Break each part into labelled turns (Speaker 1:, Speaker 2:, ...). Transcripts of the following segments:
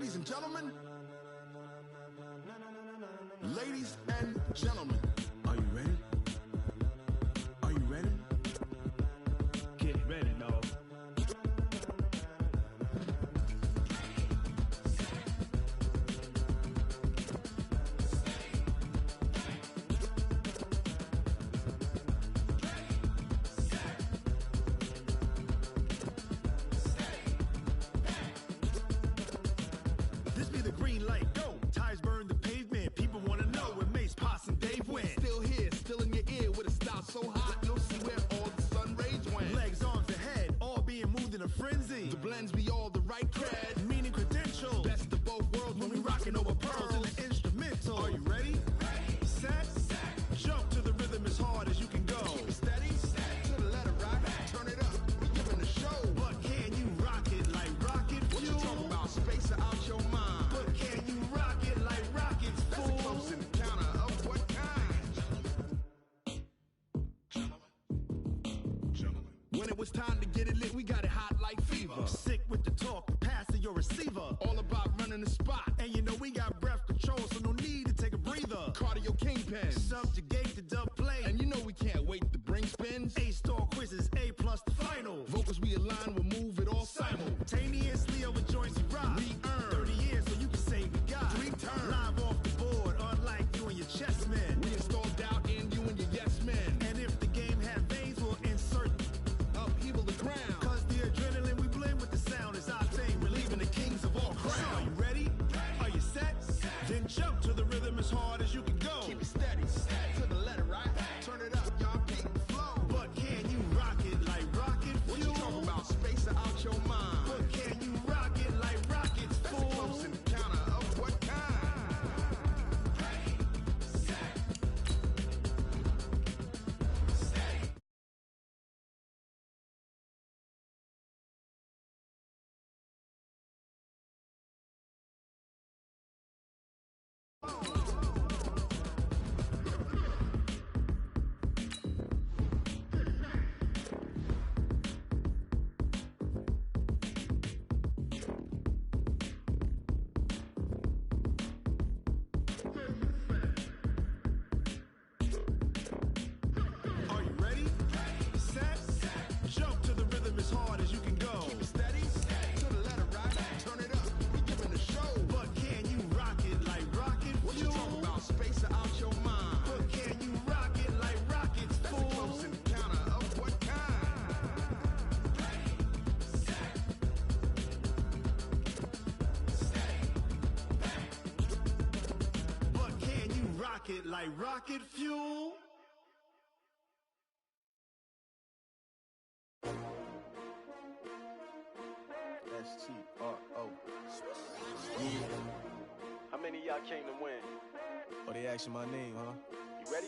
Speaker 1: Ladies and gentlemen, ladies and gentlemen, are you ready? Are you ready? Get ready, dog. This be the green light, go. Tires burn the pavement. People wanna know where Mace, Poss, and Dave went. Still here, still in your ear with a style so hot, you'll see where all the sun rays went. Legs, arms, and head, all being moved in a frenzy. The blends be all the right cred, meaning credentials. Best of both worlds when we rockin' over pearls in the instrumental. Are you ready? Set, jump to the rhythm as hard as you can go. Keep it steady, to the letter right. Turn it up, we giving the show. But can you rock it like rocket fuel? What you talking about? Space out your mind. But can you rock it like rockets, fool? That's a close encounter of what kind? Gentlemen. When it was time to get it lit, we got it hot like fever. Sick with the talk, pass to your receiver. All about running the spot. And you know we got breath control, so no need to take a breather. Cardio kingpin. Subjugate the dub play. And you know we can't wait to bring spins. A-star quizzes, A+ the final. Vocals we align, we'll move it all simultaneously over joints we rock. We earn 30 years, so you can say we got 3 turns. Live off the board, unlike you and your chess men. We install doubt in you and your yes men. And if the game had veins, we'll insert upheaval the ground. Cause the adrenaline we blend with the sound is our thing. We're leaving the kings of all crowns. So are you ready? Are you set? Then jump to the rhythm as hard as you can go. Keep it steady, to the letter right. Turn it up, y'all keep the flow. But can you rock it like rocket fuel? What you talking about? Space out your mind. But can you rock it like rockets, fool? That's a close encounter of what kind? Are you ready? Set, jump to the rhythm as hard as you can go. Keep it steady, to the letter right. Turn it up, we giving the show. But can you rock it like rocket fuel? What you talking about? Space out your mind. But can you rock it like rockets, fool? That's a close encounter of what kind? But can you rock it like rocket fuel?
Speaker 2: S-T-R-O.
Speaker 3: How many of y'all came to win?
Speaker 2: Oh, they asking my name, huh?
Speaker 3: You ready?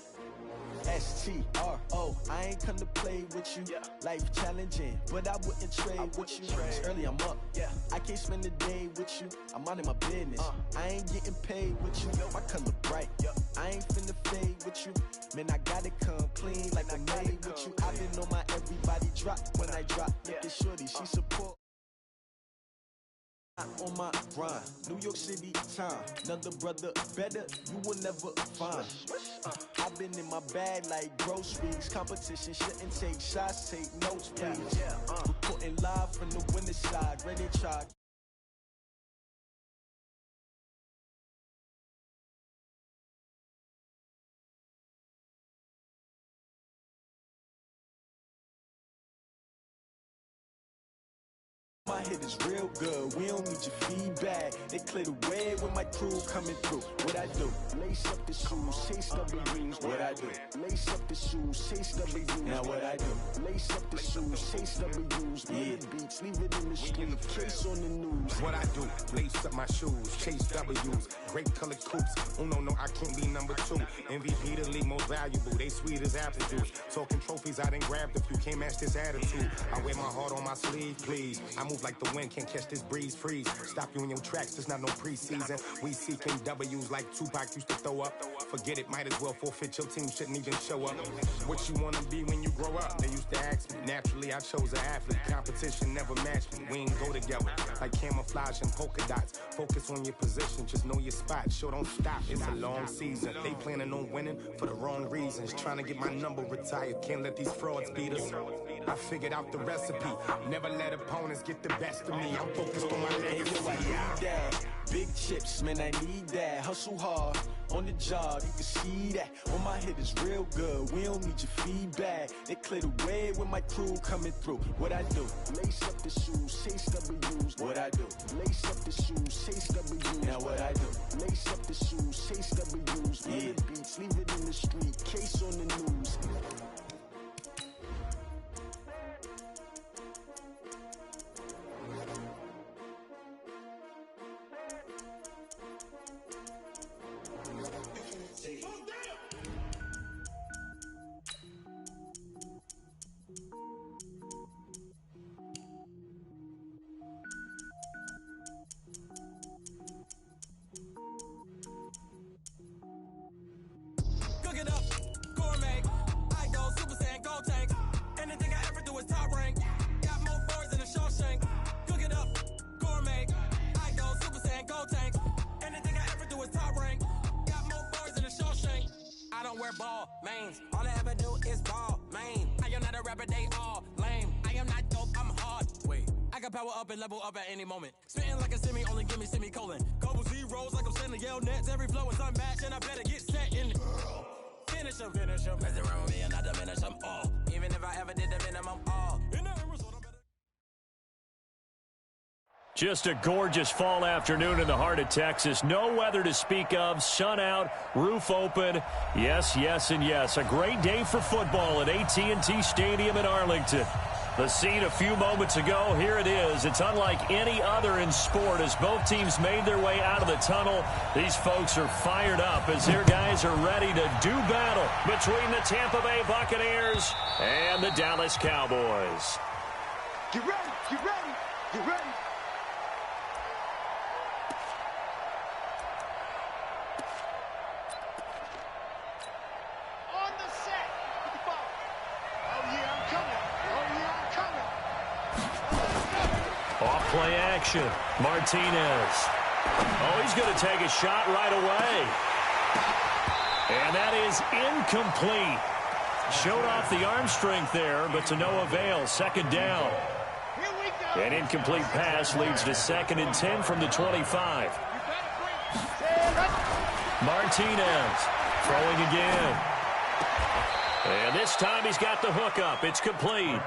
Speaker 2: S-T-R-O. I ain't come to play with you.
Speaker 3: Yeah.
Speaker 2: Life challenging, but I wouldn't trade with you.
Speaker 3: trade.
Speaker 2: It's early, I'm up.
Speaker 3: Yeah.
Speaker 2: I can't spend the day with you. I'm minding my business. I ain't getting paid with you. My color bright. I ain't finna fade with you. Man, I gotta come clean like I made with you. I've been on my everybody drop when I drop. Look at shorty, she support. On my grind, New York City time. Another brother better, you will never find. I've been in my bag like groceries. Competition shouldn't take shots, take notes, please. Reporting live from the winner's side, ready to try. My hit is real good, we don't need your feedback. They clear the way with my crew coming through. What I do? Lace up the shoes, chase W's. What I do? Lace up the shoes, chase W's. Now what I do? Lace up the shoes, chase W's. Yeah, beats, leave it in the street, case on the news.
Speaker 4: What I do? Lace up my shoes, chase W's. Great colored coops. Oh no, I can't be number 2. MVP the league most valuable. They sweet as apple juice. Talking trophies, I done grabbed a few. Can't match this attitude. I wear my heart on my sleeve, please. I move like like the wind, can't catch this breeze, freeze. Stop you in your tracks, there's not no preseason. We seeking W's like Tupac used to throw up. Forget it, might as well forfeit, your team shouldn't even show up. What you wanna be when you grow up? They used to ask me. Naturally, I chose an athlete. Competition never matched me. We ain't go together like camouflage and polka dots. Focus on your position, just know your spot. Sure, don't stop, it's a long season. They planning on winning for the wrong reasons. Trying to get my number retired, can't let these frauds beat us. I figured out the recipe. Never let opponents get the best of me. I'm focused on my legacy.
Speaker 2: I need that. Big chips, man, I need that. Hustle hard on the job, you can see that. When my hit is real good, we don't need your feedback. They clear the way when my crew coming through. What I do? Lace up the shoes, chase W's. What I do? Lace up the shoes, chase W's. Now what I do? Lace up the shoes, chase W's. Yeah. The beats, leave it in the street, case on the news.
Speaker 5: Ball, mains. All I ever do is ball, main. I am not a rapper, they all lame. I am not dope, I'm hard. Wait, I can power up and level up at any moment. Spitting like a semi, only give me semicolon. Couple zeros like I'm sending yell nets. Every flow is unmatched and I better get set in it. Finish them. Mess around with me and I diminish them all. Even if I ever did the minimum all.
Speaker 6: Just a gorgeous fall afternoon in the heart of Texas. No weather to speak of. Sun out, roof open. Yes, yes, and yes. A great day for football at AT&T Stadium in Arlington. The scene a few moments ago, here it is. It's unlike any other in sport as both teams made their way out of the tunnel. These folks are fired up as their guys are ready to do battle between the Tampa Bay Buccaneers and the Dallas Cowboys.
Speaker 2: Get ready, get ready, get ready.
Speaker 6: Off-play action. Martinez. Oh, he's going to take a shot right away. And that is incomplete. Showed off the arm strength there, but to no avail. Second down. An incomplete pass leads to 2nd and 10 from the 25. Martinez throwing again. And this time he's got the hook up. It's complete.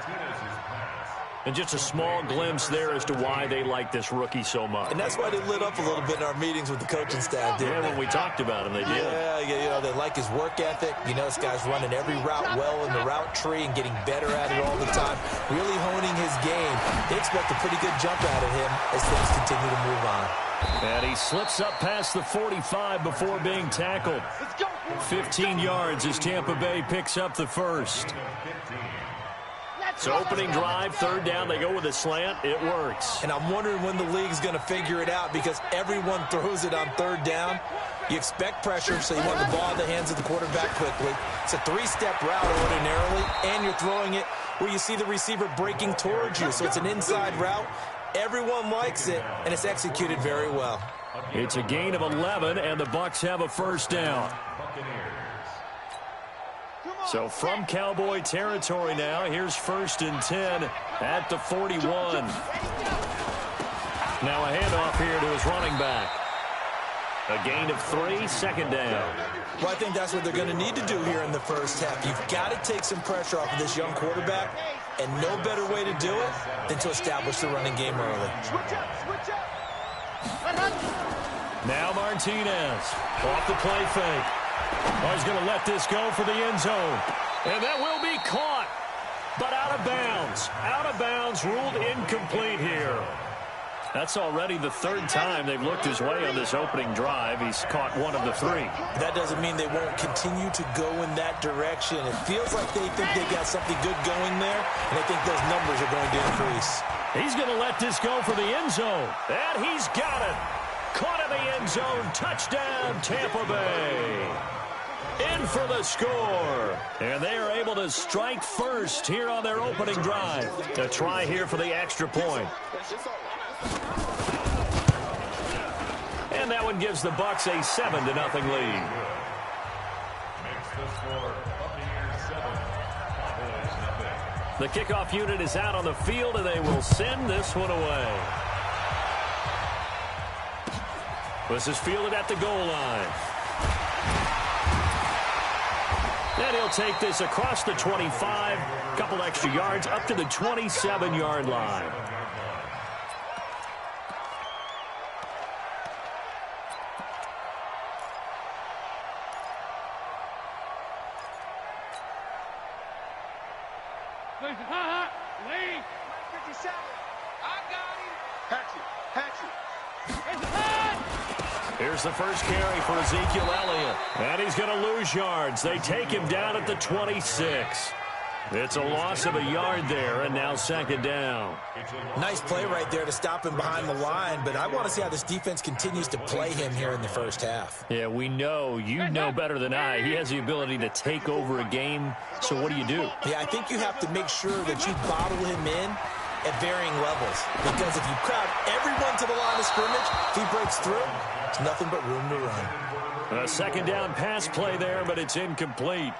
Speaker 6: And just a small glimpse there as to why they like this rookie so much.
Speaker 7: And that's why they lit up a little bit in our meetings with the coaching staff, didn't they?
Speaker 6: When we talked about him, they did.
Speaker 7: Yeah, you know, they like his work ethic. You know, this guy's running every route well in the route tree and getting better at it all the time, really honing his game. They expect a pretty good jump out of him as things continue to move on.
Speaker 6: And he slips up past the 45 before being tackled. 15 yards as Tampa Bay picks up the first. So opening drive, 3rd down, they go with a slant. It works.
Speaker 7: And I'm wondering when the league's going to figure it out because everyone throws it on 3rd down. You expect pressure, so you want the ball in the hands of the quarterback quickly. It's a 3-step route ordinarily, and you're throwing it where you see the receiver breaking towards you. So it's an inside route. Everyone likes it, and it's executed very well.
Speaker 6: It's a gain of 11, and the Bucs have a 1st down. So from Cowboy territory now, here's 1st and 10 at the 41. Now a handoff here to his running back. A gain of 3, 2nd down.
Speaker 7: Well, I think that's what they're going to need to do here in the first half. You've got to take some pressure off of this young quarterback, and no better way to do it than to establish the running game early.
Speaker 6: Now Martinez off the play fake. Oh, he's going to let this go for the end zone. And that will be caught, but out of bounds. Out of bounds, ruled incomplete here. That's already the third time they've looked his way on this opening drive. He's caught one of the three.
Speaker 7: That doesn't mean they won't continue to go in that direction. It feels like they think they got something good going there, and I think those numbers are going to increase.
Speaker 6: He's going to let this go for the end zone. And he's got it. Caught in the end zone. Touchdown, Tampa Bay. In for the score. And they are able to strike first here on their opening drive. A try here for the extra point. And that one gives the Bucs a 7-0 lead. The kickoff unit is out on the field, and they will send this one away. This is fielded at the goal line. And he'll take this across the 25, couple extra yards up to the 27-yard line.
Speaker 8: Lee. 57. I got him. Patch it.
Speaker 6: Here's the first carry for Ezekiel Elliott. And he's going to lose yards. They take him down at the 26. It's a loss of a yard there, and now second down.
Speaker 7: Nice play right there to stop him behind the line, but I want to see how this defense continues to play him here in the first half.
Speaker 6: Yeah, we know. You know better than I. He has the ability to take over a game, so what do you do?
Speaker 7: Yeah, I think you have to make sure that you bottle him in at varying levels, because if you crowd everyone to the line of scrimmage, if he breaks through, it's nothing but room to run.
Speaker 6: A second down pass play there, but it's incomplete.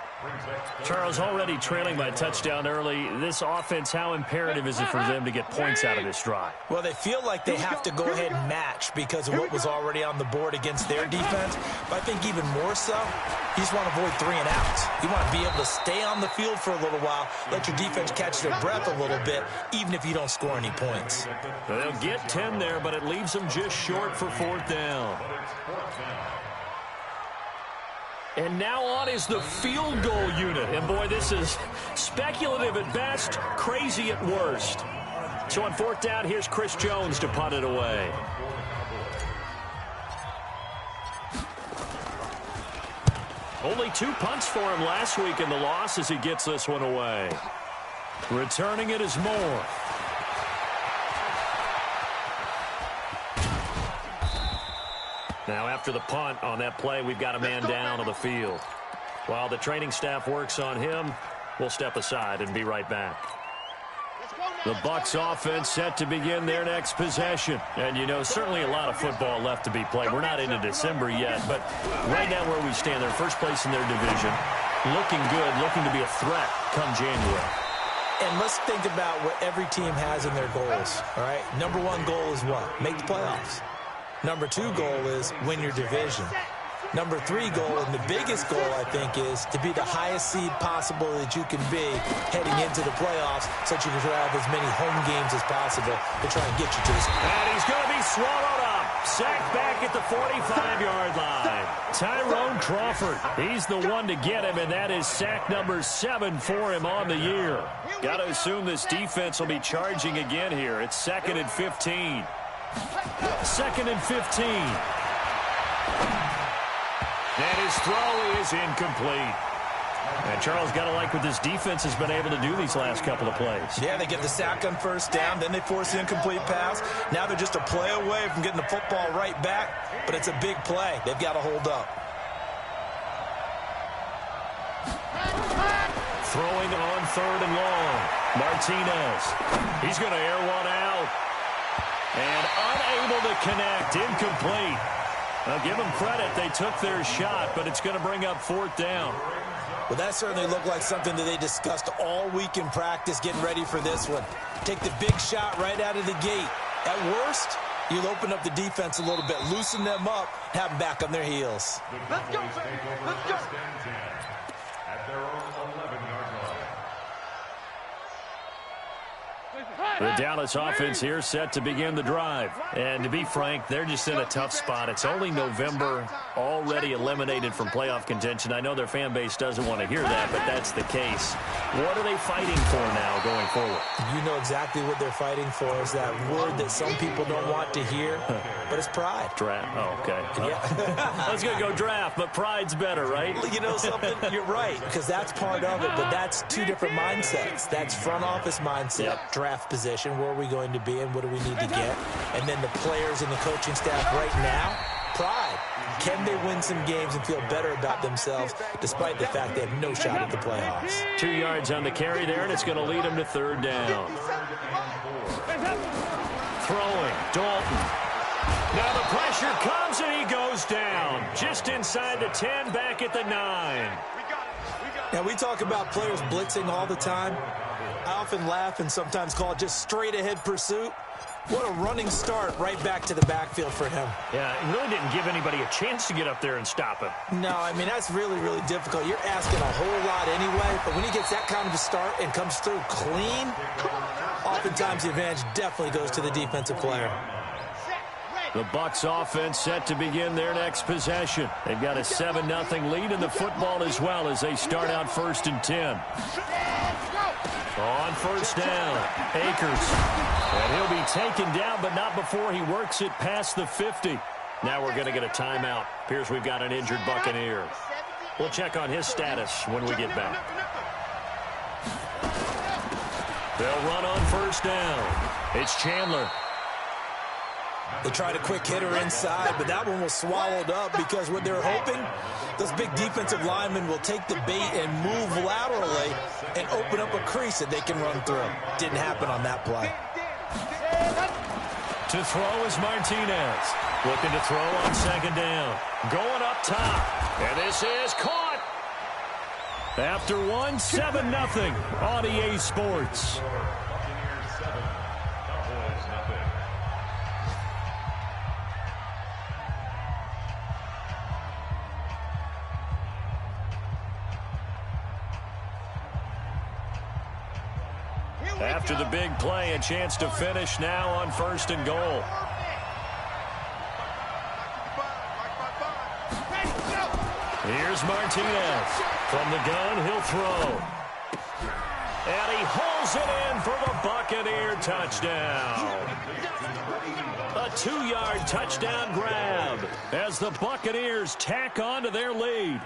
Speaker 6: Charles, already trailing by touchdown early. This offense, how imperative is it for them to get points out of this drive?
Speaker 7: Well, they feel like they have to go ahead and match because of what was already on the board against their defense. But I think even more so, you just want to avoid 3 and outs. You want to be able to stay on the field for a little while, let your defense catch their breath a little bit, even if you don't score any points.
Speaker 6: They'll get 10 there, but it leaves them just short for 4th down. And now on is the field goal unit. And, boy, this is speculative at best, crazy at worst. So on 4th down, here's Chris Jones to punt it away. Only 2 punts for him last week in the loss as he gets this one away. Returning it is Moore. Now after the punt on that play, we've got a man down on the field. While the training staff works on him, we'll step aside and be right back. The Bucs offense set to begin their next possession. And, you know, certainly a lot of football left to be played. We're not into December yet, but right now where we stand, they're first place in their division. Looking good, looking to be a threat come January.
Speaker 7: And let's think about what every team has in their goals, all right? Number 1 goal is what? Make the playoffs. Number 2 goal is win your division. Number 3 goal, and the biggest goal, I think, is to be the highest seed possible that you can be heading into the playoffs so that you can have as many home games as possible to try and get you to this.
Speaker 6: And he's going to be swallowed up. Sacked back at the 45-yard line. Tyrone Crawford. He's the one to get him, and that is sack number 7 for him on the year. Got to assume this defense will be charging again here. It's 2nd and 15. 2nd and 15. And his throw is incomplete. And Charles, got to like what this defense has been able to do these last couple of plays.
Speaker 7: Yeah, they get the sack on 1st down, then they force the incomplete pass. Now they're just a play away from getting the football right back, but it's a big play. They've got to hold up.
Speaker 6: Throwing on 3rd and long. Martinez. He's going to air one out. And unable to connect. Incomplete. I'll give them credit. They took their shot, but it's going to bring up 4th down.
Speaker 7: Well, that certainly looked like something that they discussed all week in practice, getting ready for this one. Take the big shot right out of the gate. At worst, you'll open up the defense a little bit, loosen them up, have them back on their heels.
Speaker 8: Let's go, baby. Let's go. At their own 11-yard line.
Speaker 6: The Dallas offense here set to begin the drive. And to be frank, they're just in a tough spot. It's only November, already eliminated from playoff contention. I know their fan base doesn't want to hear that, but that's the case. What are they fighting for now going forward?
Speaker 7: You know exactly what they're fighting for is that word that some people don't want to hear, but it's pride.
Speaker 6: Draft. Oh, okay.
Speaker 7: Yeah.
Speaker 6: I was going to go draft, but pride's better, right?
Speaker 7: You know something? You're right, because that's part of it, but that's two different mindsets. That's front office mindset, draft position. Where are we going to be and what do we need to get? And then the players and the coaching staff right now, pride. Can they win some games and feel better about themselves despite the fact they have no shot at the playoffs?
Speaker 6: 2 yards on the carry there, and it's going to lead them to third down. Throwing, Dalton. Now the pressure comes, and he goes down. Just inside the 10, back at the 9.
Speaker 7: Now, we talk about players blitzing all the time. I often laugh and sometimes call it just straight-ahead pursuit. What a running start right back to the backfield for him.
Speaker 6: Yeah, it really didn't give anybody a chance to get up there and stop him.
Speaker 7: No, I mean, that's really, really difficult. You're asking a whole lot anyway, but when he gets that kind of a start and comes through clean, oftentimes the advantage definitely goes to the defensive player.
Speaker 6: The Bucs offense set to begin their next possession. They've got a 7-0 lead in the football as well as they start out 1st and 10. On first down, Akers. And he'll be taken down, but not before he works it past the 50. Now we're going to get a timeout. Appears we've got an injured Buccaneer. We'll check on his status when we get back. They'll run on first down. It's Chandler.
Speaker 7: They tried a quick hitter inside, but that one was swallowed up because what they're hoping, those big defensive linemen will take the bait and move laterally and open up a crease that they can run through. Didn't happen on that play.
Speaker 6: To throw is Martinez. Looking to throw on second down. Going up top. And this is caught. After 7-0 on EA Sports. After the big play, a chance to finish now on 1st and goal. Here's Martinez. From the gun, he'll throw. And he holds it in for the Buccaneer touchdown. A 2-yard touchdown grab as the Buccaneers tack on to their lead.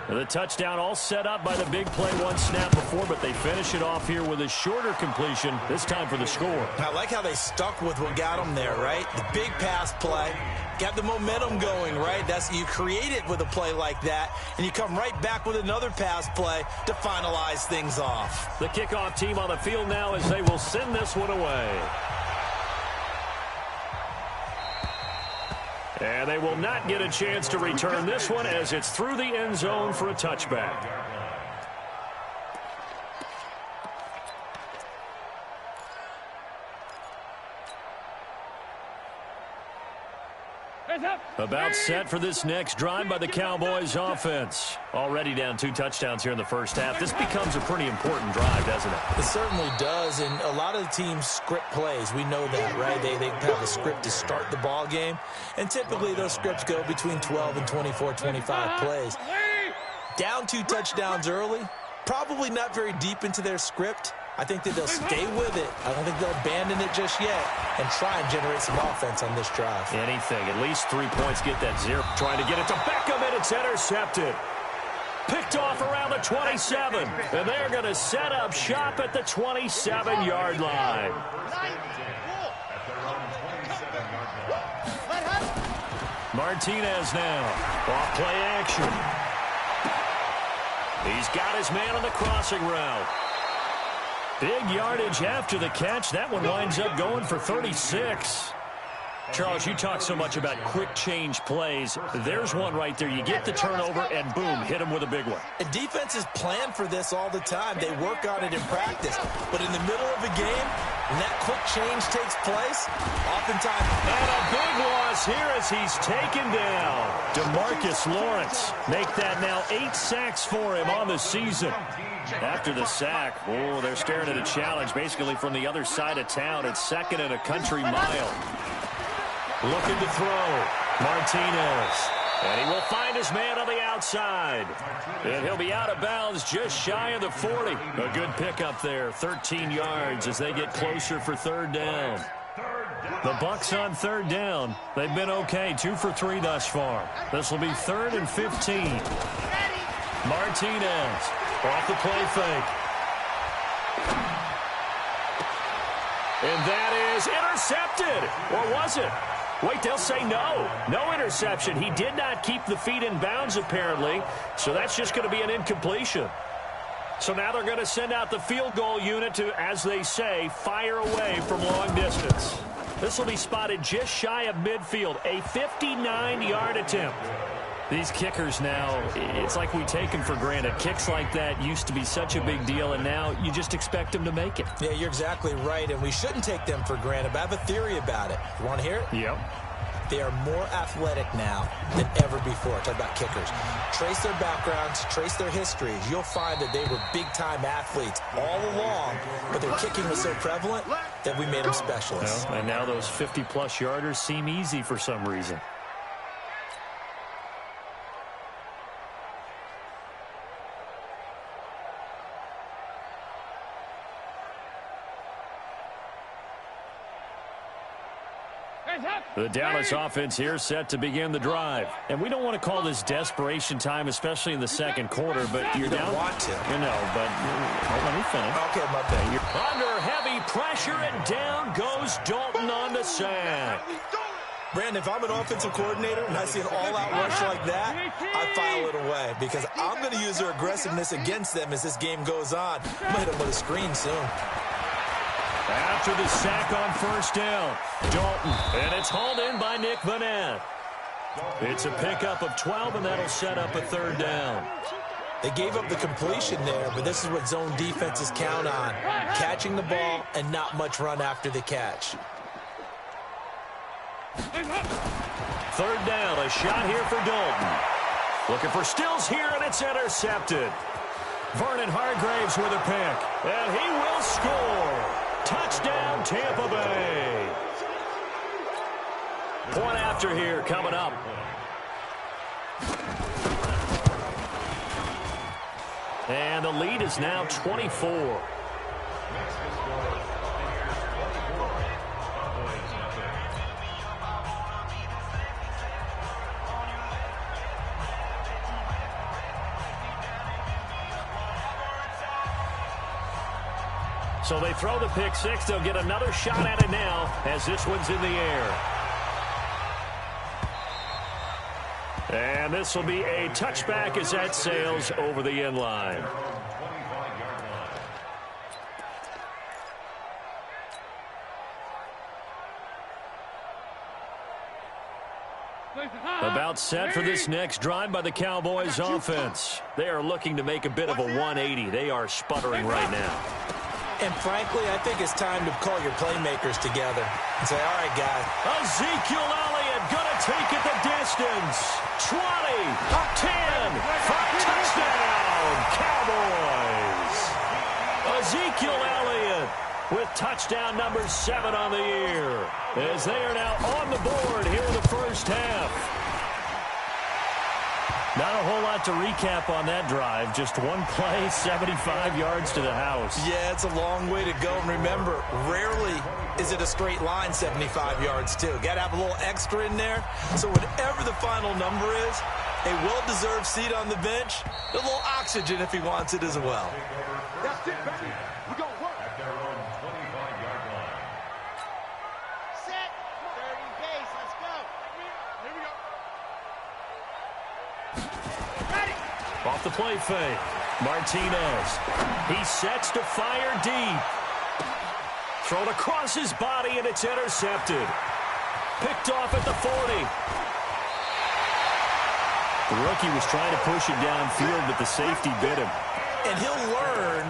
Speaker 6: The touchdown all set up by the big play one snap before, but they finish it off here with a shorter completion, this time for the score.
Speaker 7: I like how they stuck with what got them there, right? The big pass play, got the momentum going, right? You create it with a play like that, and you come right back with another pass play to finalize things off.
Speaker 6: The kickoff team on the field now as they will send this one away. And they will not get a chance to return this one as it's through the end zone for a touchback. About set for this next drive by the Cowboys offense. Already down 2 touchdowns here in the first half. This becomes a pretty important drive, doesn't it?
Speaker 7: It certainly does, and a lot of the teams script plays. We know that, right? They have a script to start the ball game, and typically those scripts go between 12 and 24, 25 plays. Down 2 touchdowns early, probably not very deep into their script. I think that they'll stay with it. I don't think they'll abandon it just yet and try and generate some offense on this drive.
Speaker 6: Anything. At least 3 points. Get that 0. Trying to get it to Beckham, and it's intercepted. Picked off around the 27. And they're going to set up shop at the 27-yard line. Martinez now. Off play action. He's got his man on the crossing route. Big yardage after the catch. That one winds up going for 36. Charles, you talk so much about quick change plays. There's one right there. You get the turnover, and boom, hit them with a big one.
Speaker 7: And defenses plan for this all the time. They work on it in practice. But in the middle of a game, when that quick change takes place, oftentimes...
Speaker 6: And a big loss here as he's taken down. DeMarcus Lawrence make that now 8 sacks for him on the season. After the sack, they're staring at a challenge basically from the other side of town. It's second and a country mile. Looking to throw. Martinez. And he will find his man on the outside. And he'll be out of bounds just shy of the 40. A good pickup there. 13 yards as they get closer for third down. The Bucs on third down. They've been okay. 2 for 3 thus far. This will be 3rd and 15. Martinez off the play fake. And that is intercepted. Or was it? Wait, they'll say no. No interception. He did not keep the feet in bounds, apparently. So that's just going to be an incompletion. So now they're going to send out the field goal unit to, as they say, fire away from long distance. This will be spotted just shy of midfield. A 59-yard attempt. These kickers now, it's like we take them for granted. Kicks like that used to be such a big deal, and now you just expect them to make it.
Speaker 7: Yeah, you're exactly right, and we shouldn't take them for granted. But I have a theory about it. You want to hear it?
Speaker 6: Yep.
Speaker 7: They are more athletic now than ever before. Talk about kickers. Trace their backgrounds, trace their histories. You'll find that they were big-time athletes all along, but their kicking was so prevalent that we made them specialists.
Speaker 6: Well, and now those 50-plus yarders seem easy for some reason. The Dallas offense here set to begin the drive. And we don't want to call this desperation time, especially in the second quarter, but you're down.
Speaker 7: You don't want to.
Speaker 6: You know, but let me finish.
Speaker 7: Okay, my bad.
Speaker 6: You're under heavy pressure, and down goes Dalton on the sack.
Speaker 7: Brandon, if I'm an offensive coordinator and I see an all-out rush like that, I file it away because I'm going to use their aggressiveness against them as this game goes on. I'm going to hit them with a screen soon.
Speaker 6: After the sack on first down, Dalton, and it's hauled in by Nick Vanette. It's a pickup of 12, and that'll set up a third down.
Speaker 7: They gave up the completion there, but this is what zone defenses count on, catching the ball and not much run after the catch.
Speaker 6: Third down, a shot here for Dalton. Looking for Stills here, and it's intercepted. Vernon Hargraves with a pick, and he will score. Touchdown, Tampa Bay. Point after here coming up. And the lead is now 24. So they throw the pick six. They'll get another shot at it now as this one's in the air. And this will be a touchback as that sails over the end line. About set for this next drive by the Cowboys offense. They are looking to make a bit of a 180. They are sputtering right now.
Speaker 7: And frankly, I think it's time to call your playmakers together and say, all right, guys.
Speaker 6: Ezekiel Elliott going to take it the distance. 20, 10, for touchdown, Cowboys. Ezekiel Elliott with touchdown number 7 on the year as they are now on the board here in the first half. Not a whole lot to recap on that drive. Just one play, 75 yards to the house.
Speaker 7: Yeah, it's a long way to go. And remember, rarely is it a straight line 75 yards, too. Got to have a little extra in there. So whatever the final number is, a well-deserved seat on the bench, a little oxygen if he wants it as well.
Speaker 8: That's it, baby. We're going to work. At their own 25-yard line.
Speaker 9: Set. 30 base. Let's go.
Speaker 8: Here we go.
Speaker 6: Off the play fake. Martinez. He sets to fire deep. Thrown across his body, and it's intercepted. picked off at the 40. The rookie was trying to push it downfield, but the safety bit him.
Speaker 7: And he'll learn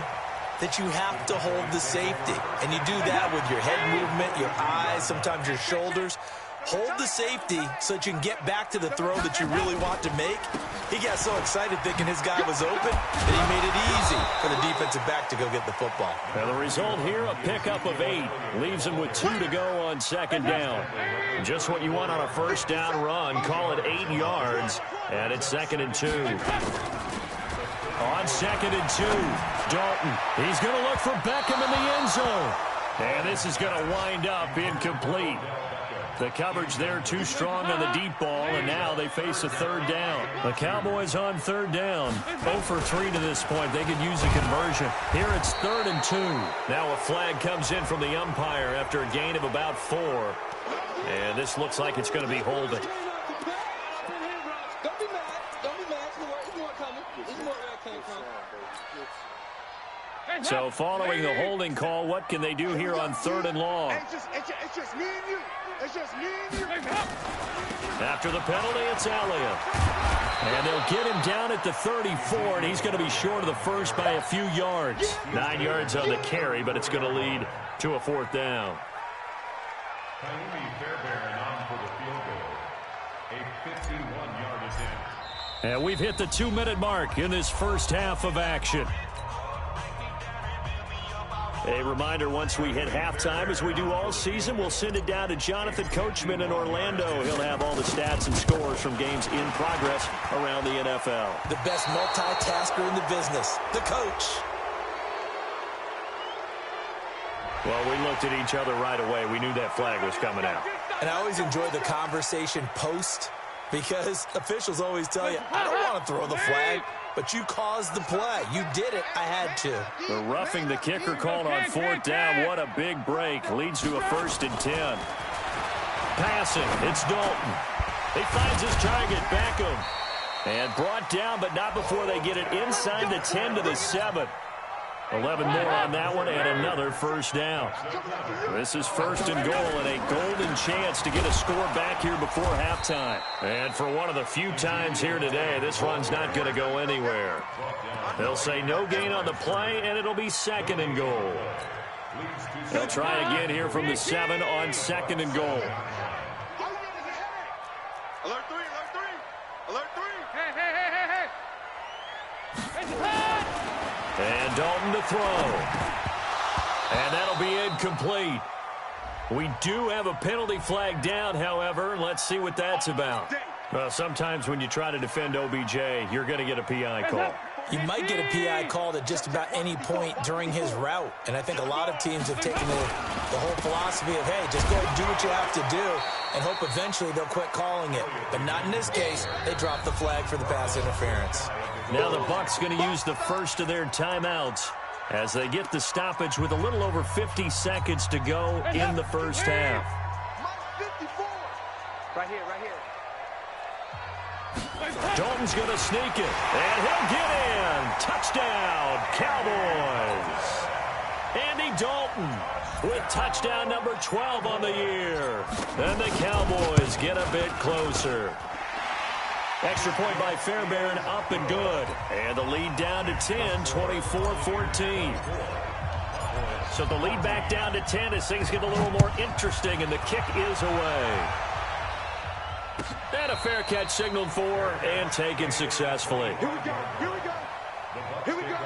Speaker 7: that you have to hold the safety. And you do that with your head movement, your eyes, sometimes your shoulders. Hold the safety so that you can get back to the throw that you really want to make. He got so excited thinking his guy was open that he made it easy for the defensive back to go get the football.
Speaker 6: Now the result here, a pickup of 8. Leaves him with 2 to go on second down. Just what you want on a first down run. Call it 8 yards. And it's 2nd and 2. On 2nd and 2, Dalton. He's going to look for Beckham in the end zone. And this is going to wind up incomplete. The coverage there too strong on the deep ball, and now they face a 3rd down. The Cowboys on 3rd down. 0 for 3 to this point. They could use a conversion. Here it's 3rd and 2. Now a flag comes in from the umpire after a gain of about 4. And this looks like it's going to be holding.
Speaker 10: Don't be mad. Don't be mad. There's more coming. There's more where that came from.
Speaker 6: So following the holding call, what can they do here on 3rd and long?
Speaker 8: It's just me and you. It's just me and you.
Speaker 6: After the penalty, it's Elliott. And they'll get him down at the 34, and he's going to be short of the first by a few yards. 9 yards on the carry, but it's going to lead to a 4th down. And we've hit the 2-minute mark in this first half of action. A reminder, once we hit halftime, as we do all season, we'll send it down to Jonathan Coachman in Orlando. He'll have all the stats and scores from games in progress around the NFL.
Speaker 7: The best multitasker in the business, the coach.
Speaker 6: Well, we looked at each other right away. We knew that flag was coming out.
Speaker 7: And I always enjoy the conversation post, because officials always tell you, I don't want to throw the flag, but you caused the play. You did it. I had to.
Speaker 6: The roughing the kicker called on 4th down. What a big break. Leads to a 1st and 10. Passing. It's Dalton. He finds his target, Beckham. And brought down, but not before they get it inside the 10 to the 7. 11 more on that one, and another 1st down. This is 1st and goal, and a golden chance to get a score back here before halftime. And for one of the few times here today, this run's not going to go anywhere. They'll say no gain on the play, and it'll be 2nd and goal. They'll try again here from the 7 on 2nd and goal.
Speaker 8: Alert 3, alert 3, alert 3. Hey.
Speaker 6: And Dalton to throw. And that'll be incomplete. We do have a penalty flag down, however. Let's see what that's about. Well, sometimes when you try to defend OBJ, you're going to get a PI call.
Speaker 7: You might get a PI called at just about any point during his route. And I think a lot of teams have taken the whole philosophy of, hey, just go ahead and do what you have to do and hope eventually they'll quit calling it. But not in this case. They dropped the flag for the pass interference.
Speaker 6: Now the Bucs going to use the first of their timeouts as they get the stoppage with a little over 50 seconds to go in the first half.
Speaker 10: Right here, right here.
Speaker 6: Dalton's going to sneak it, and he'll get in. Touchdown, Cowboys. Andy Dalton with touchdown number 12 on the year. And the Cowboys get a bit closer. Extra point by Fairbairn, up and good. And the lead down to 10, 24-14. So the lead back down to 10 as things get a little more interesting, and the kick is away. And a fair catch signaled for and taken successfully.
Speaker 8: Here we go, here we go, here we go.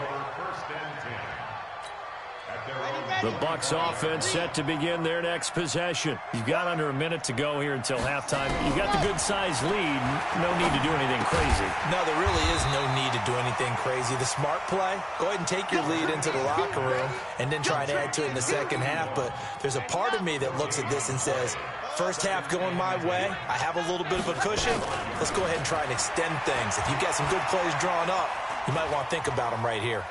Speaker 6: The Bucs offense set to begin their next possession. You've got under a minute to go here until halftime. You've got the good-sized lead. No need to do anything crazy.
Speaker 7: No, there really is no need to do anything crazy. The smart play, go ahead and take your lead into the locker room and then try and add to it in the second half. But there's a part of me that looks at this and says, first half going my way, I have a little bit of a cushion. Let's go ahead and try and extend things. If you've got some good plays drawn up, you might want to think about them right here.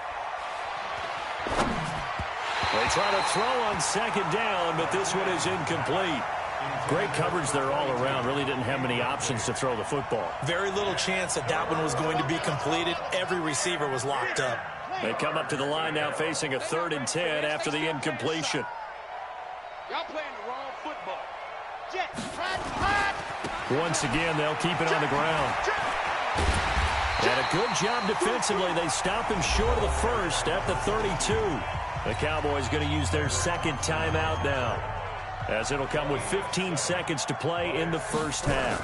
Speaker 6: They try to throw on second down, but this one is incomplete. Great coverage there all around. Really didn't have many options to throw the football.
Speaker 7: Very little chance that that one was going to be completed. Every receiver was locked up.
Speaker 6: They come up to the line now facing a 3rd and 10 after the incompletion.
Speaker 10: Y'all playing the wrong football.
Speaker 6: Once again, they'll keep it on the ground. And a good job defensively. They stop him short of the first at the 32. The Cowboys going to use their second timeout now, as it'll come with 15 seconds to play in the first half.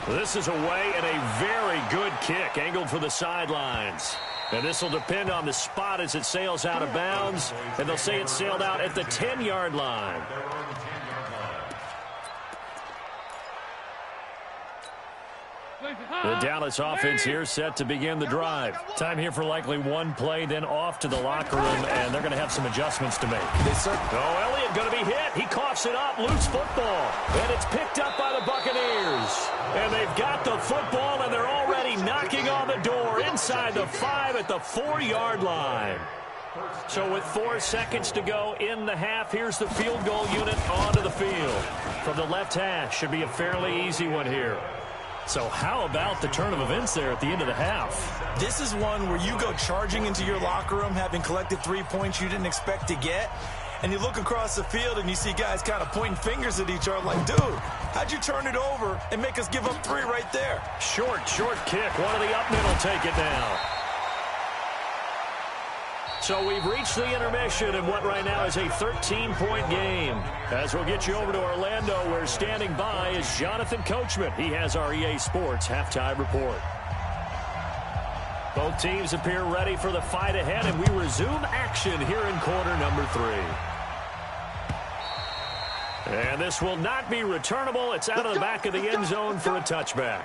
Speaker 6: This is away and a very good kick angled for the sidelines. And this will depend on the spot as it sails out of bounds. And they'll say it sailed out at the 10-yard line. The Dallas offense here set to begin the drive. Time here for likely one play, then off to the locker room, and they're going to have some adjustments to make. Oh, Elliott going to be hit. He coughs it up, loose football, and it's picked up by the Buccaneers. And they've got the football, and they're already knocking on the door inside the 5 at the 4-yard line. So with 4 seconds to go in the half, here's the field goal unit onto the field. From the left hash, should be a fairly easy one here. So how about the turn of events there at the end of the half?
Speaker 7: This is one where you go charging into your locker room having collected 3 points you didn't expect to get, and you look across the field and you see guys kind of pointing fingers at each other like, dude, how'd you turn it over and make us give up 3 right there?
Speaker 6: Short kick. One of the up middle take it down. So we've reached the intermission in what right now is a 13-point game. As we'll get you over to Orlando, where standing by is Jonathan Coachman. He has our EA Sports halftime report. Both teams appear ready for the fight ahead, and we resume action here in quarter number 3. And this will not be returnable. It's out of the back of the end zone for a touchback.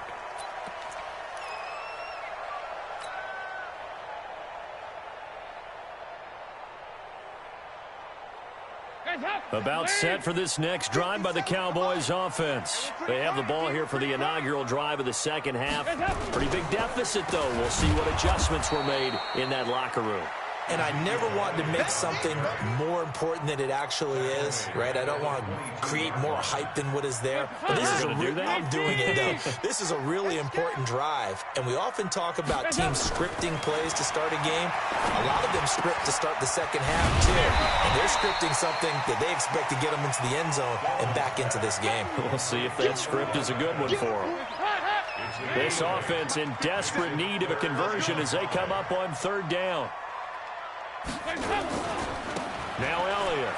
Speaker 6: About set for this next drive by the Cowboys offense. They have the ball here for the inaugural drive of the second half. Pretty big deficit, though. We'll see what adjustments were made in that locker room.
Speaker 7: And I never want to make something more important than it actually is, right? I don't want to create more hype than what is there. But this is I'm doing it, though. This is a really important drive. And we often talk about teams scripting plays to start a game. A lot of them script to start the second half, too. And they're scripting something that they expect to get them into the end zone and back into this game.
Speaker 6: We'll see if that script is a good one for them. This offense in desperate need of a conversion as they come up on third down. Now Elliott.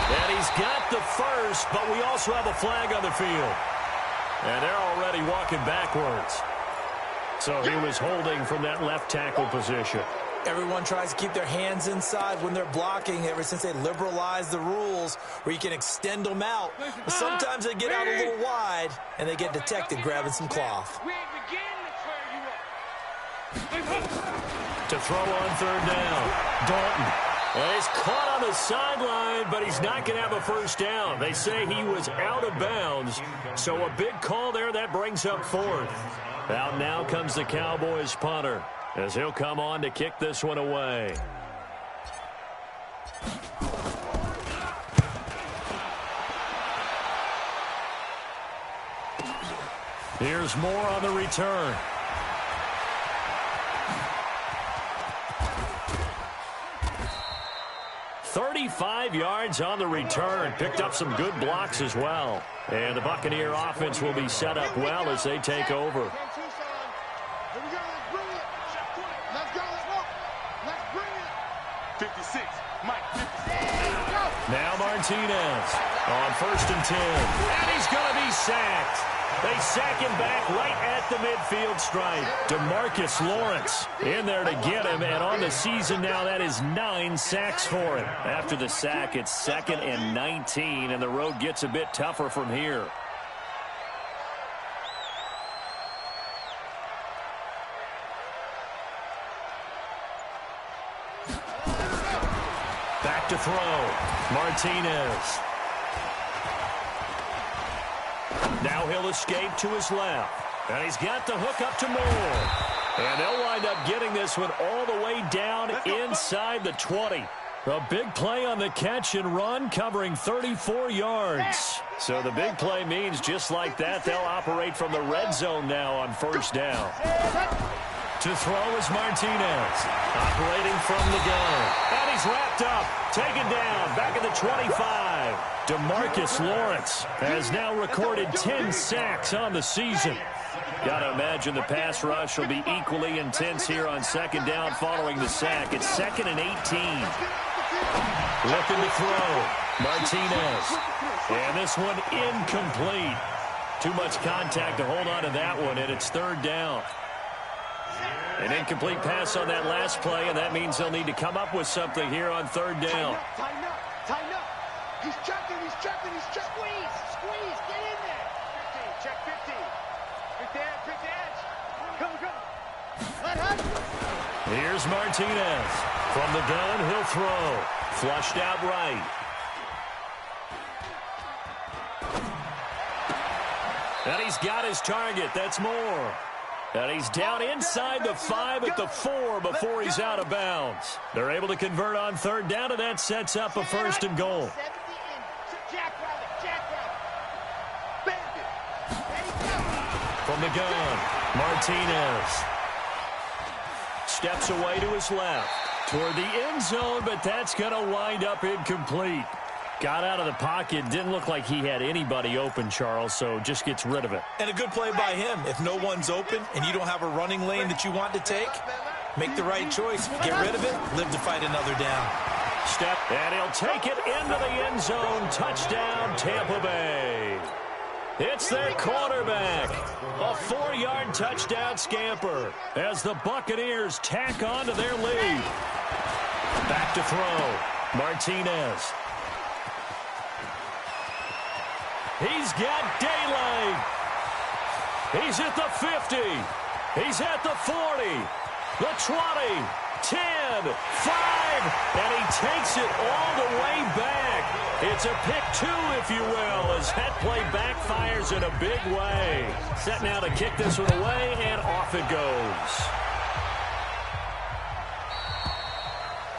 Speaker 6: And he's got the first, but we also have a flag on the field. And they're already walking backwards. So he was holding from that left tackle position.
Speaker 7: Everyone tries to keep their hands inside when they're blocking ever since they liberalized the rules where you can extend them out. But sometimes they get out a little wide, and they get detected grabbing some cloth.
Speaker 6: To throw on third down, Dalton. And he's caught on the sideline, but he's not going to have a first down. They say he was out of bounds, so a big call there that brings up fourth. Out now comes the Cowboys punter, as he'll come on to kick this one away. Here's more on the return. 35 yards on the return. Picked up some good blocks as well. And the Buccaneer offense will be set up well as they take over. Now Martinez on 1st and 10. And he's going to be sacked. They sack him back right at the midfield stripe. DeMarcus Lawrence in there to get him. And on the season now, that is 9 sacks for him. After the sack, it's 2nd and 19. And the road gets a bit tougher from here. Back to throw. Martinez. Now he'll escape to his left. And he's got the hook up to Moore. And they'll wind up getting this one all the way down inside the 20. A big play on the catch and run, covering 34 yards. So the big play means just like that, they'll operate from the red zone now on 1st down. To throw is Martinez. Operating from the gun. And he's wrapped up. Taken down. Back at the 25. DeMarcus Lawrence has now recorded 10 sacks on the season. Got to imagine the pass rush will be equally intense here on second down following the sack. It's 2nd and 18. Looking to throw. Martinez. And this one incomplete. Too much contact to hold on to that one, and it's 3rd down. An incomplete pass on that last play, and that means they'll need to come up with something here on 3rd down.
Speaker 9: Tighten up, tighten up. He's checking, he's checking, he's checking. Squeeze, get in there. 15, check 15. Quick edge. Go. Let him.
Speaker 6: Here's Martinez. From the gun, he'll throw. Flushed out right. And he's got his target. That's more. And he's down inside the 5 at the 4 before he's out of bounds. They're able to convert on 3rd down, and that sets up a 1st and goal. From the gun, Martinez. Steps away to his left. Toward the end zone, but that's going to wind up incomplete. Got out of the pocket. Didn't look like he had anybody open, Charles, so just gets rid of it.
Speaker 7: And a good play by him. If no one's open and you don't have a running lane that you want to take, make the right choice. Get rid of it. Live to fight another down.
Speaker 6: Step, and he'll take it into the end zone. Touchdown, Tampa Bay. It's their quarterback. A 4-yard touchdown scamper as the Buccaneers tack on to their lead. Back to throw. Martinez. He's got daylight. He's at the 50. He's at the 40. The 20. 10. 5. And he takes it all the way back. It's a pick 2, if you will, as that play backfires in a big way. Set now to kick this one away, and off it goes.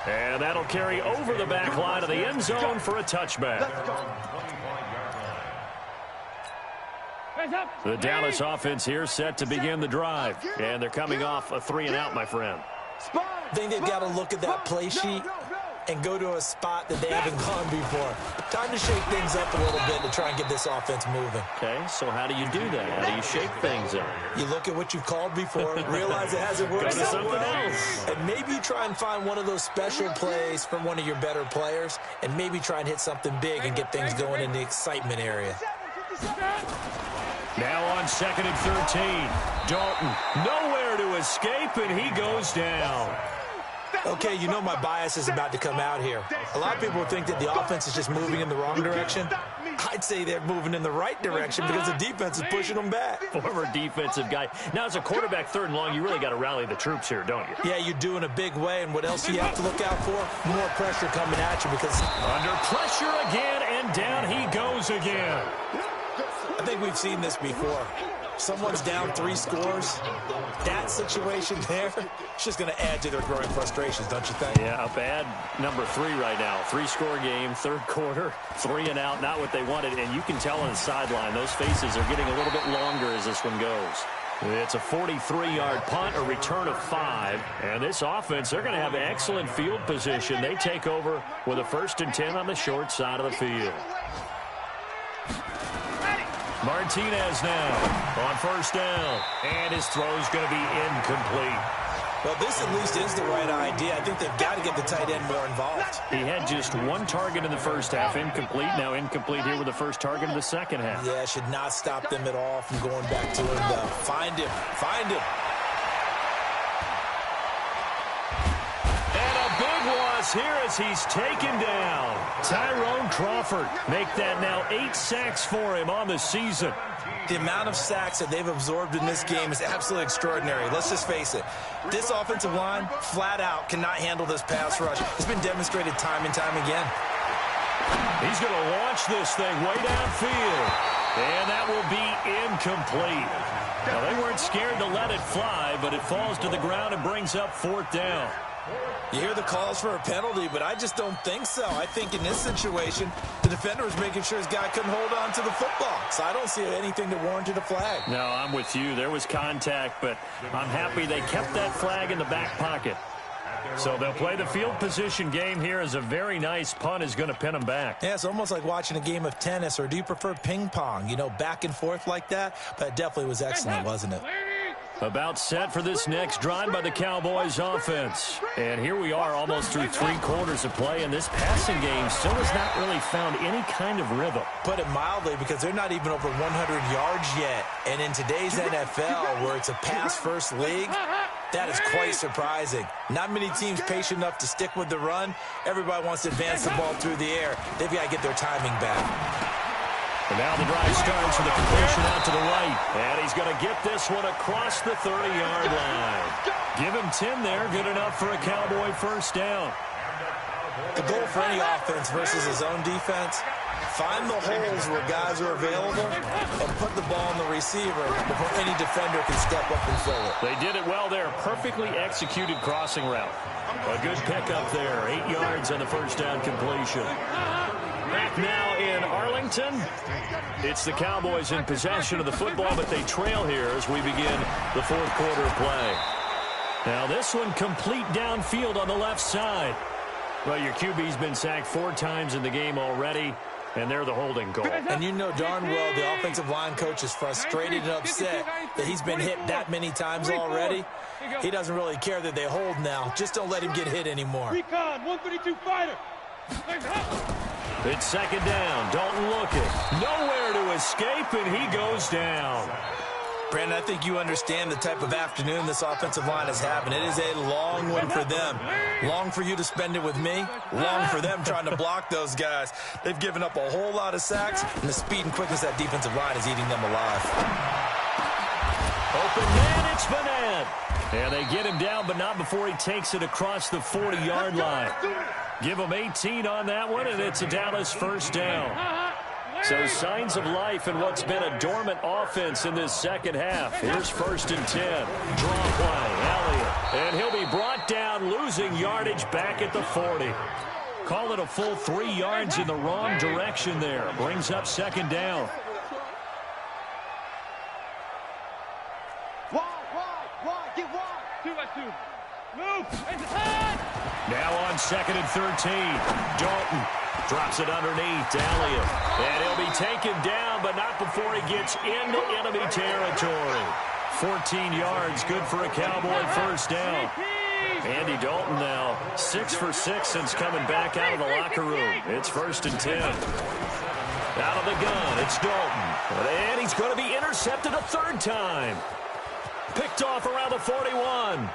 Speaker 6: And that'll carry over the back line of the end zone for a touchback. The Dallas offense here set to begin the drive. And they're coming off a 3-and-out, my friend.
Speaker 7: I think they've got to look at that play sheet and go to a spot that they haven't gone before. Time to shake things up a little bit to try and get this offense moving.
Speaker 6: Okay, so how do you do that? How do you shake things up?
Speaker 7: You look at what you've called before, realize it hasn't worked
Speaker 6: Go to something
Speaker 7: well,
Speaker 6: else.
Speaker 7: and maybe you try and find one of those special plays from one of your better players, and maybe try and hit something big and get things going in the excitement area.
Speaker 6: Now on 2nd and 13. Dalton nowhere to escape, and he goes down.
Speaker 7: Okay, you know my bias is about to come out here. A lot of people think that the offense is just moving in the wrong direction. I'd say they're moving in the right direction because the defense is pushing them back.
Speaker 6: Former defensive guy. Now, as a quarterback 3rd and long, you really got to rally the troops here, don't you?
Speaker 7: Yeah, you do in a big way, and what else do you have to look out for? More pressure coming at you because...
Speaker 6: Under pressure again, and down he goes again.
Speaker 7: I think we've seen this before. Someone's down 3 scores. That situation there, it's just going to add to their growing frustrations, don't you think?
Speaker 6: Yeah, a bad number 3 right now. 3-score game, 3rd quarter, 3-and-out, not what they wanted. And you can tell on the sideline, those faces are getting a little bit longer as this one goes. It's a 43-yard punt, a return of 5. And this offense, they're going to have excellent field position. They take over with a 1st and 10 on the short side of the field. Martinez now on 1st down, and his throw's going to be incomplete.
Speaker 7: Well, this at least is the right idea. I think they've got to get the tight end more involved.
Speaker 6: He had just 1 target in the 1st half, incomplete. Now incomplete here with the 1st target in the 2nd half.
Speaker 7: Yeah, should not stop them at all from going back to him, though. Find him. Find him.
Speaker 6: Here as he's taken down. Tyrone Crawford make that now 8 sacks for him on the season.
Speaker 7: The amount of sacks that they've absorbed in this game is absolutely extraordinary. Let's just face it. This offensive line, flat out, cannot handle this pass rush. It's been demonstrated time and time again.
Speaker 6: He's going to launch this thing way downfield. And that will be incomplete. Now, they weren't scared to let it fly, but it falls to the ground and brings up 4th down.
Speaker 7: You hear the calls for a penalty, but I just don't think so. I think in this situation, the defender was making sure his guy couldn't hold on to the football. So I don't see anything that warranted a flag.
Speaker 6: No, I'm with you. There was contact, but I'm happy they kept that flag in the back pocket. So they'll play the field position game here as a very nice punt is going to pin them back.
Speaker 7: Yeah, it's almost like watching a game of tennis, or do you prefer ping pong? You know, back and forth like that? But it definitely was excellent, wasn't it?
Speaker 6: About set for this next drive by the Cowboys offense. And here we are almost through 3 quarters of play, and this passing game still has not really found any kind of rhythm.
Speaker 7: Put it mildly, because they're not even over 100 yards yet. And in today's NFL, where it's a pass-first league, that is quite surprising. Not many teams patient enough to stick with the run. Everybody wants to advance the ball through the air. They've got to get their timing back.
Speaker 6: And now the drive starts with a completion out to the right. And he's going to get this one across the 30-yard line. Give him 10 there. Good enough for a Cowboy first down.
Speaker 7: The goal for any offense versus his own defense, find the holes where guys are available and put the ball on the receiver before any defender can step up and fill it.
Speaker 6: They did it well there. Perfectly executed crossing route. A good pickup there. 8 yards on the first down completion. Back now in Arlington. It's the Cowboys in possession of the football, but they trail here as we begin the 4th quarter of play. Now this one complete downfield on the left side. Well, your QB's been sacked 4 times in the game already, and they're the holding goal.
Speaker 7: And you know darn well the offensive line coach is frustrated and upset that he's been hit that many times already. He doesn't really care that they hold now. Just don't let him get hit anymore.
Speaker 9: Recon, 132 fighter.
Speaker 6: It's second down. Dalton looking. Nowhere to escape, and he goes down.
Speaker 7: Brandon, I think you understand the type of afternoon this offensive line is having. It is a long one for them. Long for you to spend it with me. Long for them trying to block those guys. They've given up a whole lot of sacks, and the speed and quickness of that defensive line is eating them alive.
Speaker 6: Open man, it's Vanette. And they get him down, but not before he takes it across the 40-yard line. Give him 18 on that one, and it's a Dallas first down. So signs of life in what's been a dormant offense in this second half. Here's 1st and 10. Draw play, Elliott. And he'll be brought down, losing yardage back at the 40. Call it a full 3 yards in the wrong direction there. Brings up second down.
Speaker 9: Wide, get wide. 2-by-2. Move.
Speaker 6: Now on 2nd and 13. Dalton drops it underneath to Elliott. And he'll be taken down, but not before he gets into enemy territory. 14 yards, good for a Cowboy first down. Andy Dalton now 6 for 6 since coming back out of the locker room. It's 1st and 10. Out of the gun, it's Dalton. And he's going to be intercepted a 3rd time. Picked off around the 41.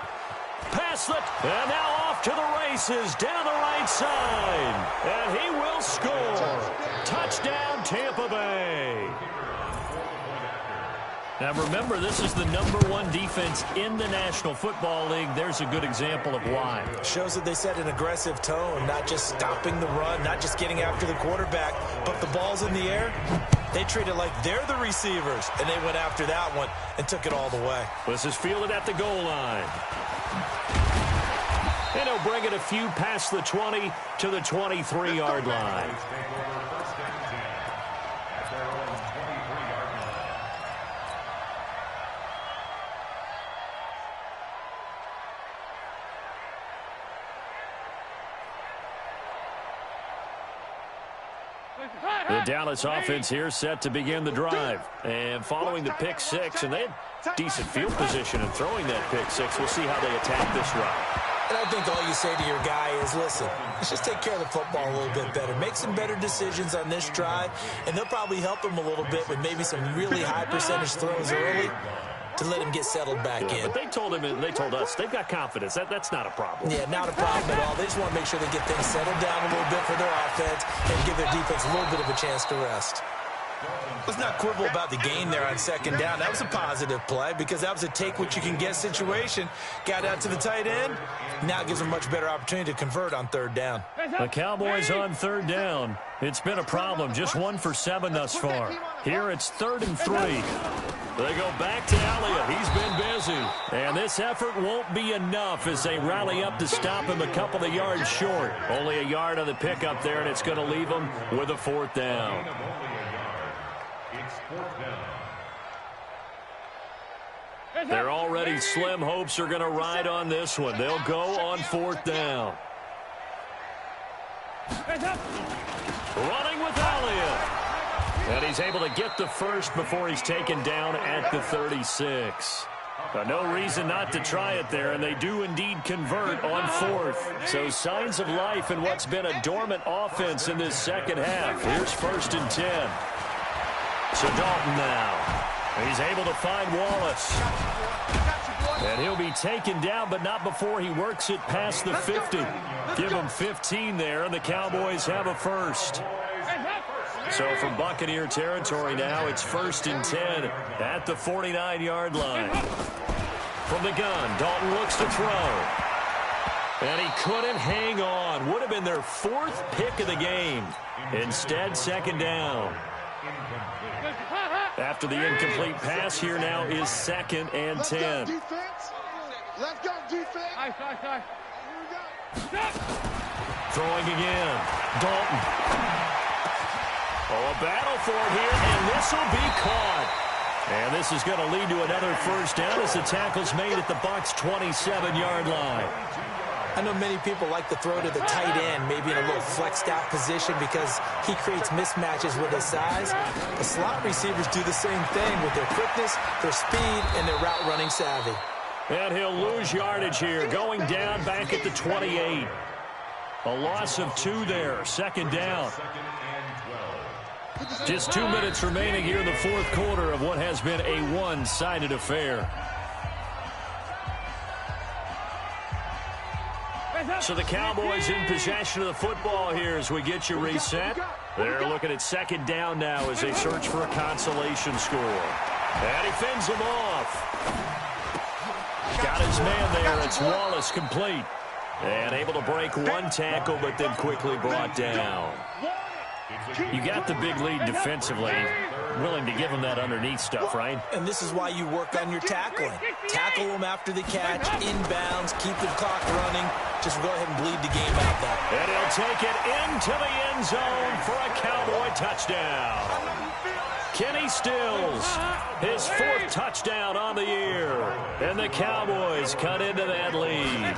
Speaker 6: Past and now off to the races, down the right side. And he will score. Touchdown, Tampa Bay. Now remember, this is the #1 defense in the National Football League. There's a good example of why.
Speaker 7: Shows that they set an aggressive tone, not just stopping the run, not just getting after the quarterback, but the ball's in the air. They treat it like they're the receivers, and they went after that one and took it all the way.
Speaker 6: This is fielded at the goal line. And he'll bring it a few past the 20 to the 23-yard line. The Dallas offense here set to begin the drive. And following the pick six, and they had decent field position in throwing that pick six. We'll see how they attack this drive.
Speaker 7: And I think all you say to your guy is, listen, let's just take care of the football a little bit better. Make some better decisions on this drive, and they'll probably help him a little bit with maybe some really high percentage throws early to let him get settled back in.
Speaker 6: But they told him, and they told us, they've got confidence. That's not a problem.
Speaker 7: Yeah, not a problem at all. They just want to make sure they get things settled down a little bit for their offense and give their defense a little bit of a chance to rest. Let's not quibble about the gain there on second down. That was a positive play because that was a take-what-you-can-get situation. Got out to the tight end. Now it gives them a much better opportunity to convert on third down.
Speaker 6: The Cowboys on third down. It's been a problem. Just 1 for 7 thus far. Here it's 3rd and 3. They go back to Elliott. He's been busy. And this effort won't be enough as they rally up to stop him a couple of yards short. Only a yard on the pickup there, and it's going to leave them with a 4th down.
Speaker 8: It's 4th down.
Speaker 6: Their already slim hopes are going to ride on this one. They'll go on 4th down. Running with Elliott. And he's able to get the first before he's taken down at the 36. No reason not to try it there, and they do indeed convert on 4th. So signs of life in what's been a dormant offense in this second half. Here's 1st and 10. So Dalton now. He's able to find Wallace. And he'll be taken down, but not before he works it past the 50. Give him 15 there, and the Cowboys have a first. So from Buccaneer territory now, it's 1st and 10 at the 49-yard line. From the gun, Dalton looks to throw. And he couldn't hang on. Would have been their 4th pick of the game. Instead, 2nd down. After the incomplete pass, here now is 2nd and 10.
Speaker 9: Let's go, defense.
Speaker 6: Throwing again. Dalton. Oh, a battle for it here, and this will be caught. And this is going to lead to another 1st down as the tackle's made at the Bucs' 27-yard line.
Speaker 7: I know many people like to throw to the tight end, maybe in a little flexed out position because he creates mismatches with his size. The slot receivers do the same thing with their quickness, their speed, and their route running savvy.
Speaker 6: And he'll lose yardage here, going down back at the 28. A loss of 2 there, 2nd down. Just 2 minutes remaining here in the 4th quarter of what has been a one-sided affair. So the Cowboys in possession of the football here as we get you reset. They're looking at 2nd down now as they search for a consolation score. And he fends him off. Got his man there. It's Wallace complete. And able to break one tackle, but then quickly brought down. You got the big lead defensively. Willing to give them that underneath stuff, right?
Speaker 7: And this is why you work on your tackling. Tackle them after the catch, inbounds, keep the clock running. Just go ahead and bleed the game out there.
Speaker 6: And he'll take it into the end zone for a Cowboy touchdown. Kenny Stills, his 4th touchdown on the year. And the Cowboys cut into that lead.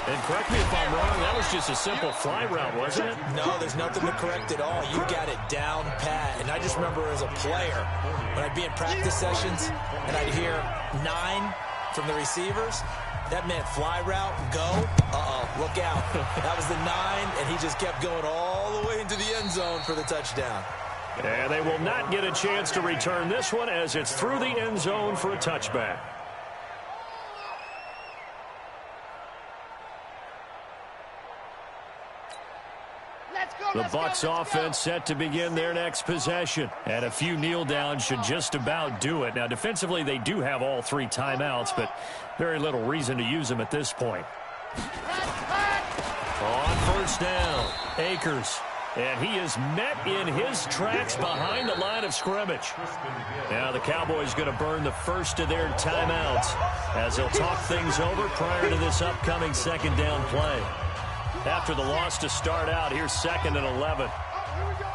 Speaker 6: And correct me if I'm wrong, that was just a simple fly route, wasn't it?
Speaker 7: No, there's nothing to correct at all. You got it down pat. And I just remember as a player, when I'd be in practice sessions and I'd hear 9 from the receivers, that meant fly route, go, look out. That was the 9, and he just kept going all the way into the end zone for the touchdown.
Speaker 6: And they will not get a chance to return this one as it's through the end zone for a touchback. The Bucs offense set to begin their next possession. And a few kneel downs should just about do it. Now, defensively, they do have all 3 timeouts, but very little reason to use them at this point. On 1st down, Akers. And he is met in his tracks behind the line of scrimmage. Now the Cowboys going to burn the first of their timeouts as they'll talk things over prior to this upcoming 2nd down play. After the loss to start out, here's 2nd and 11.
Speaker 9: Here we go.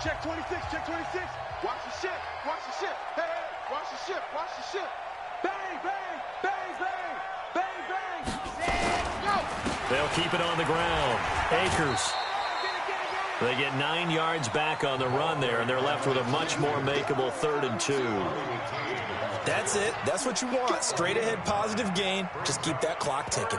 Speaker 9: Check 26, check 26. Watch the ship, watch the ship. Hey, watch the ship, watch the ship. Bang, bang, bang, bang, bang, bang. Go.
Speaker 6: They'll keep it on the ground. Akers. They get 9 yards back on the run there, and they're left with a much more makeable 3rd and 2.
Speaker 7: That's it. That's what you want. Straight ahead positive gain. Just keep that clock ticking.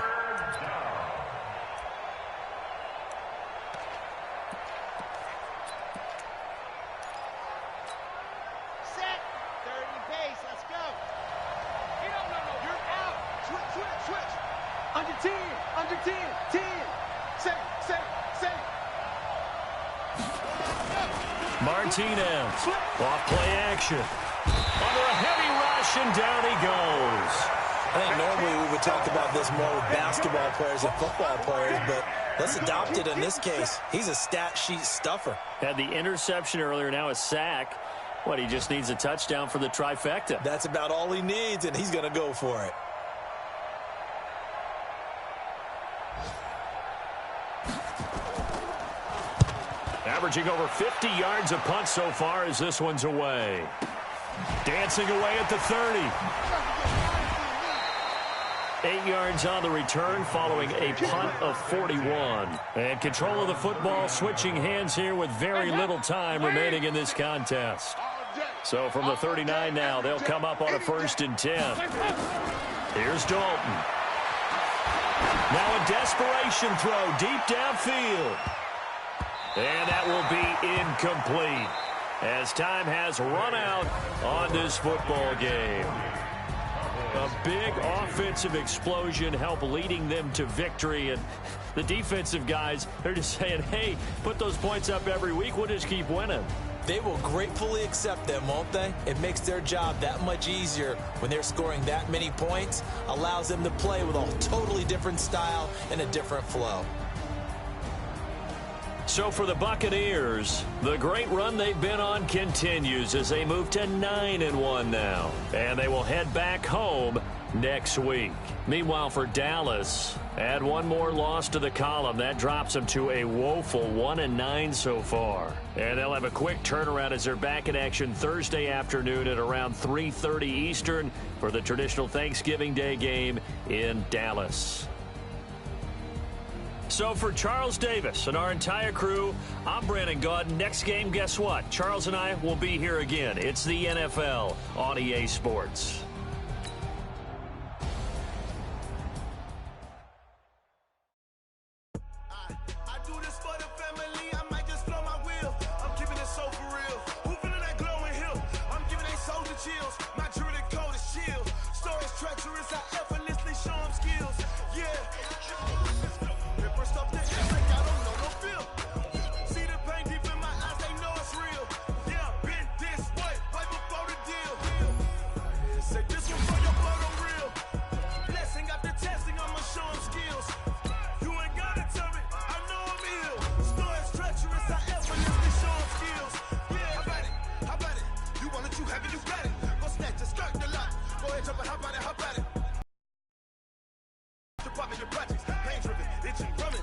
Speaker 6: Martinez, off play action. Under a heavy rush, and down he goes.
Speaker 7: I think normally we would talk about this more with basketball players and football players, but let's adopt it in this case. He's a stat sheet stuffer.
Speaker 6: Had the interception earlier, now a sack. What, he just needs a touchdown for the trifecta.
Speaker 7: That's about all he needs, and he's going to go for it.
Speaker 6: Averaging over 50 yards a punt so far as this one's away. Dancing away at the 30. 8 yards on the return following a punt of 41. And control of the football switching hands here with very little time remaining in this contest. So from the 39 now, they'll come up on a 1st and 10. Here's Dalton. Now a desperation throw deep downfield. And that will be incomplete as time has run out on this football game. A big offensive explosion helped leading them to victory. And the defensive guys, they're just saying, hey, put those points up every week. We'll just keep winning.
Speaker 7: They will gratefully accept them, won't they? It makes their job that much easier when they're scoring that many points. Allows them to play with a totally different style and a different flow.
Speaker 6: So for the Buccaneers, the great run they've been on continues as they move to 9-1 now. And they will head back home next week. Meanwhile, for Dallas, add one more loss to the column. That drops them to a woeful 1-9 so far. And they'll have a quick turnaround as they're back in action Thursday afternoon at around 3:30 Eastern for the traditional Thanksgiving Day game in Dallas. So for Charles Davis and our entire crew, I'm Brandon Gaudin. Next game, guess what? Charles and I will be here again. It's the NFL on EA Sports.
Speaker 1: I do this for the family. I might just blow my wheel. I'm keeping it so for real. Who feeling that glowing hill? I'm giving they soldier chills. My jewelry code is chill. Stories treacherous. I effortlessly show them skills. Yeah. Stuff that is like I don't know no feel. See the pain deep in my eyes, they know it's real. Yeah, been this way, right before the deal. Say this one for your blood on real. Blessing after testing, I'ma show them skills. You ain't gotta tell me, I know I'm ill. Stories treacherous, I effortlessly show them skills. Yeah, how about it? How about it? You want it, you have it, you got it. Go snatch it, skirt the lot. Go ahead, jump it, how about it? How about it? Popping your projects, pain driven, itching, drumming.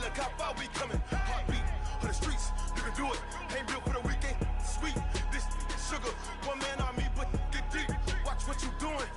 Speaker 1: Look how far we coming. Heartbeat for the streets, you can do it. Ain't built for the weekend. Sweet, this sugar, one man army, but get deep. Watch what you doing.